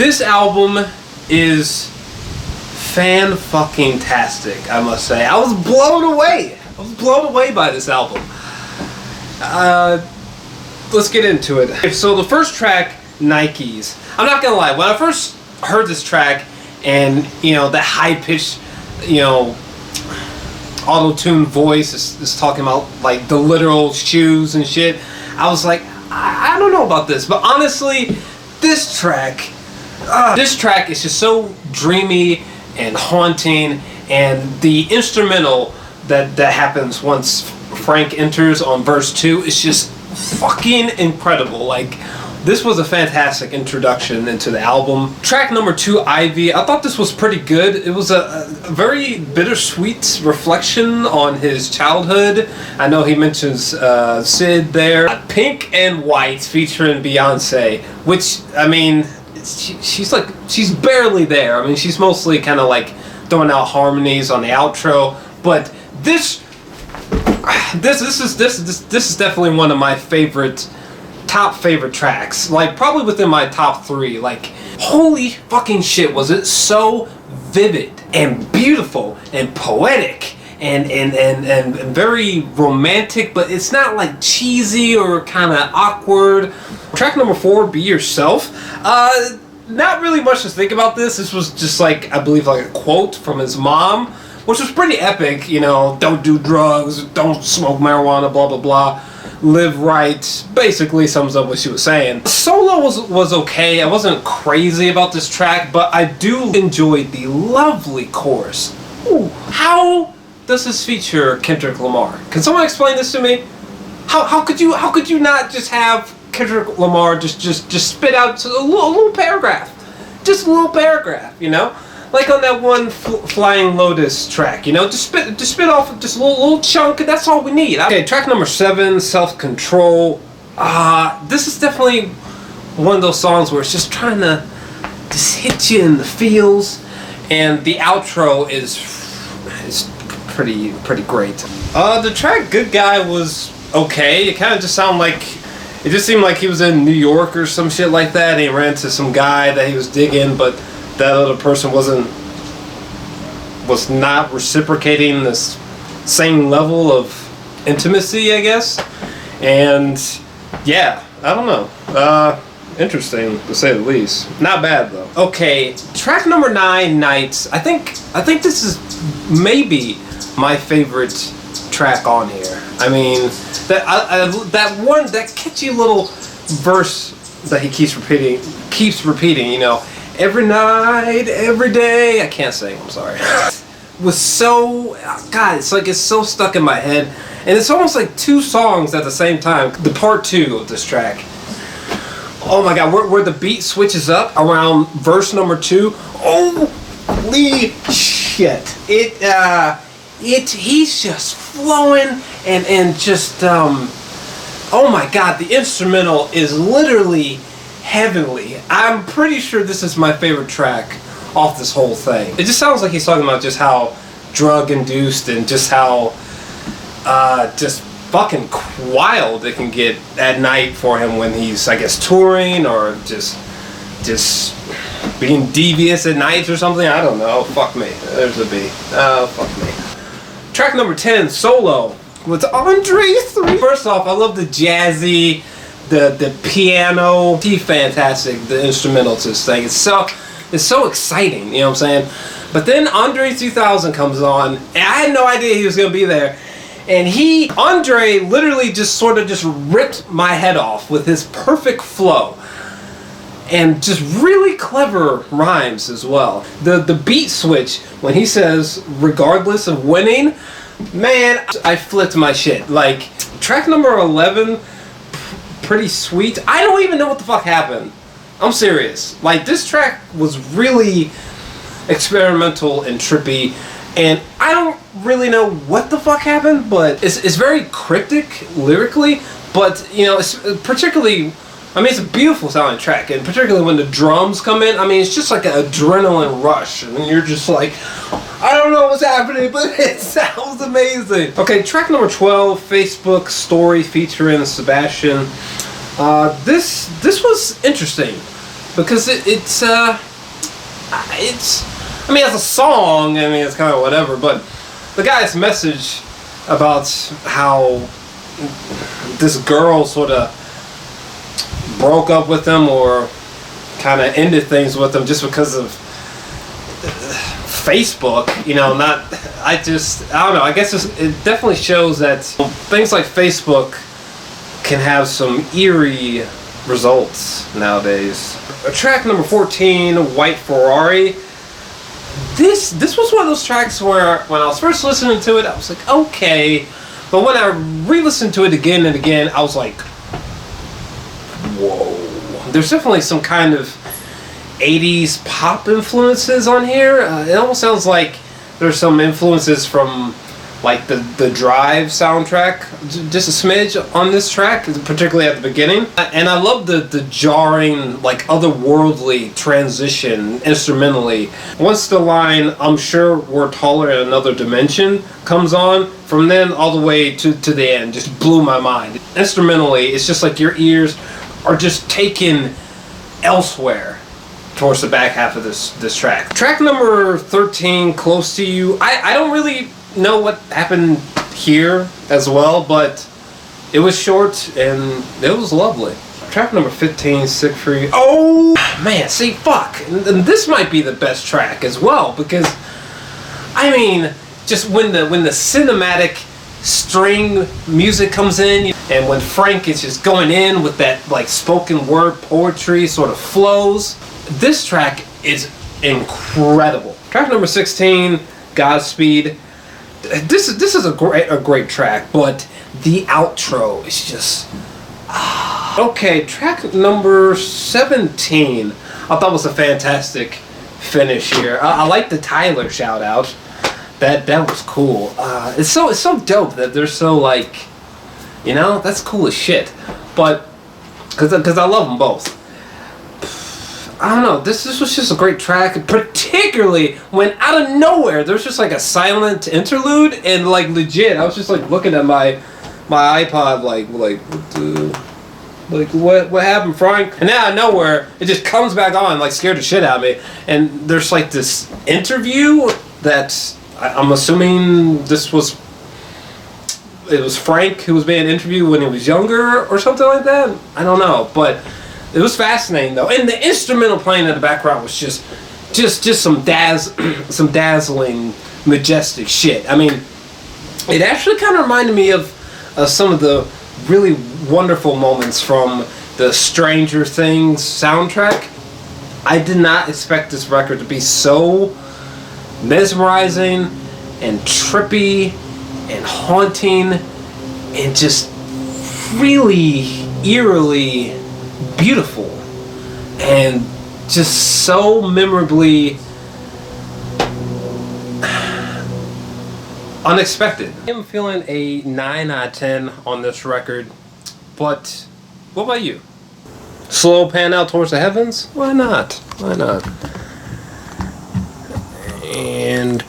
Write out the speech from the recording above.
This album is fan-fucking-tastic, I must say. I was blown away. I was blown away by this album. Let's get into it. So the first track, Nikes. I'm not gonna lie, when I first heard this track and, you know, that high-pitched, you know, auto-tuned voice is talking about, like, the literal shoes and shit, I was like, I don't know about this. But honestly, this track is just so dreamy and haunting, and the instrumental that happens once Frank enters on verse 2 is just fucking incredible. Like, this was a fantastic introduction into the album. Track number 2, Ivy. I thought this was pretty good. It was a very bittersweet reflection on his childhood. I know he mentions Sid there. Pink and White featuring Beyonce, which, I mean, she's barely there. I mean, she's mostly kind of like throwing out harmonies on the outro, but this is definitely one of my top favorite tracks, like probably within my top 3. Like, holy fucking shit, was it so vivid and beautiful and poetic and very romantic, but it's not like cheesy or kind of awkward. Track number 4, Be Yourself. Not really much to think about this. This was just like, I believe, like a quote from his mom, which was pretty epic. You know, don't do drugs, don't smoke marijuana, blah blah blah, live right. Basically sums up what she was saying. Solo was okay. I wasn't crazy about this track, but I do enjoy the lovely chorus. Ooh, how does this feature Kendrick Lamar? Can someone explain this to me? How could you not just have Kendrick Lamar just spit out a little paragraph, just a little paragraph, you know, like on that one Flying Lotus track, you know, just spit off just a little chunk, and that's all we need. Okay, track number 7, Self Control. This is definitely one of those songs where it's just trying to just hit you in the feels, and the outro is pretty great. The track Good Guy was okay. It kind of just sounded like, it just seemed like he was in New York or some shit like that, and he ran into some guy that he was digging, but that other person was not reciprocating this same level of intimacy, I guess. And yeah, I don't know. Interesting to say the least. Not bad though. Okay, track number 9, Nights. I think this is maybe my favorite track on here. I mean, that catchy little verse that he keeps repeating, you know, every night, every day. I can't sing, I'm sorry. Was so, God, it's like it's so stuck in my head, and it's almost like 2 songs at the same time. The part 2 of this track. Oh my God, where the beat switches up around verse number 2. Holy shit! He's just flowing and just oh my God, the instrumental is literally heavenly. I'm pretty sure this is my favorite track off this whole thing. It just sounds like he's talking about just how drug induced and just how just fucking wild it can get at night for him when he's, I guess, touring or just being devious at nights or something. I don't know. Fuck me. There's a B. Fuck me. Track number 10, Solo, with Andre 3. First off, I love the jazzy, the piano. He's fantastic. The instrumental to this thing. It's so exciting, you know what I'm saying? But then Andre 3000 comes on, and I had no idea he was gonna be there. And Andre literally just sort of just ripped my head off with his perfect flow. And just really clever rhymes as well. The beat switch, when he says, regardless of winning, man, I flipped my shit. Like, track number 11, pretty sweet. I don't even know what the fuck happened. I'm serious. Like, this track was really experimental and trippy, and I don't really know what the fuck happened, but it's very cryptic lyrically, but, you know, it's particularly, I mean, it's a beautiful sounding track, and particularly when the drums come in, I mean, it's just like an adrenaline rush, and you're just like, I don't know what's happening, but it sounds amazing. Okay, track number 12, Facebook Story featuring Sebastian. This was interesting because it's I mean, as a song, I mean, it's kind of whatever, but the guy's message about how this girl sort of broke up with him or kind of ended things with him just because of Facebook, you know, I don't know, I guess it definitely shows that things like Facebook can have some eerie results nowadays. Track number 14, White Ferrari. This was one of those tracks where when I was first listening to it, I was like, okay. But when I re-listened to it again and again, I was like, whoa. There's definitely some kind of 80s pop influences on here. It almost sounds like there's some influences from like the Drive soundtrack, just a smidge on this track, particularly at the beginning. And I love the jarring, like otherworldly transition instrumentally. Once the line, "I'm sure we're taller in another dimension," comes on, from then all the way to the end, just blew my mind. Instrumentally, it's just like your ears are just taken elsewhere towards the back half of this track. Track number 13, Close to You. I don't really know what happened here as well, but it was short and it was lovely. Track number 15, Sick Free. Oh man, see, fuck. And this might be the best track as well, because I mean, just when the cinematic string music comes in, and when Frank is just going in with that like spoken word poetry sort of flows, this track is incredible. Track number 16, Godspeed. This is a great track, but the outro is just okay. Track number 17, I thought was a fantastic finish here. I like the Tyler shout out. That was cool. It's so dope that they're so like, you know, that's cool as shit. But because I love them both. I don't know, this was just a great track, particularly when out of nowhere there's just like a silent interlude, and like legit I was just like looking at my iPod like what happened, Frank? And out of nowhere it just comes back on, like scared the shit out of me, and there's like this interview that I'm assuming it was Frank who was being interviewed when he was younger or something like that. I don't know, but it was fascinating though, and the instrumental playing in the background was just some dazzling, majestic shit. I mean, it actually kind of reminded me of some of the really wonderful moments from the Stranger Things soundtrack. I did not expect this record to be so mesmerizing and trippy and haunting and just really eerily beautiful and just so memorably unexpected. I'm feeling a 9 out of 10 on this record, but what about you? Slow pan out towards the heavens? Why not? Why not? And